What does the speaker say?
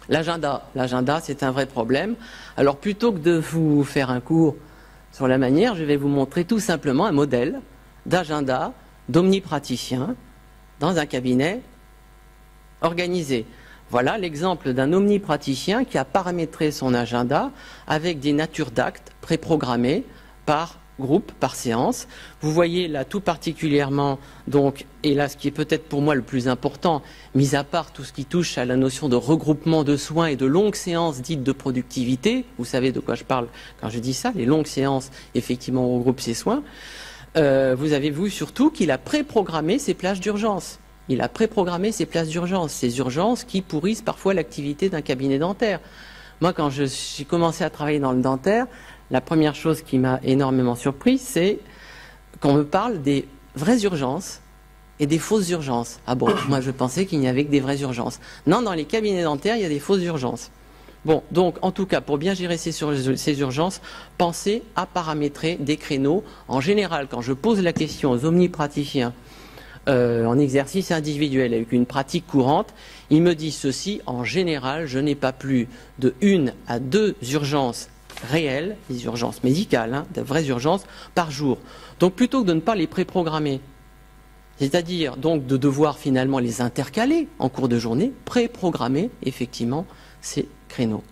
L'agenda, c'est un vrai problème. Alors plutôt que de vous faire un cours sur la manière, je vais vous montrer tout simplement un modèle d'agenda d'omnipraticien dans un cabinet organisé. Voilà l'exemple d'un omnipraticien qui a paramétré son agenda avec des natures d'actes préprogrammées par groupe, par séance. Vous voyez là tout particulièrement, donc, et là ce qui est peut-être pour moi le plus important, mis à part tout ce qui touche à la notion de regroupement de soins et de longues séances dites de productivité, vous savez de quoi je parle quand je dis ça, les longues séances effectivement regroupent ces soins, vous avez vu surtout qu'il a préprogrammé ses plages d'urgence. Il a préprogrammé ces places d'urgence, ces urgences qui pourrissent parfois l'activité d'un cabinet dentaire. Moi, quand j'ai commencé à travailler dans le dentaire, la première chose qui m'a énormément surpris, c'est qu'on me parle des vraies urgences et des fausses urgences. Ah bon, moi je pensais qu'il n'y avait que des vraies urgences. Non, dans les cabinets dentaires, il y a des fausses urgences. Bon, donc en tout cas, pour bien gérer ces urgences, pensez à paramétrer des créneaux. En général, quand je pose la question aux omnipraticiens, en exercice individuel avec une pratique courante, ils me disent ceci: en général, je n'ai pas plus de 1 à 2 urgences réelles, des urgences médicales, hein, de vraies urgences, par jour. Donc plutôt que de ne pas les préprogrammer, c'est-à-dire donc de devoir finalement les intercaler en cours de journée, préprogrammer effectivement ces créneaux.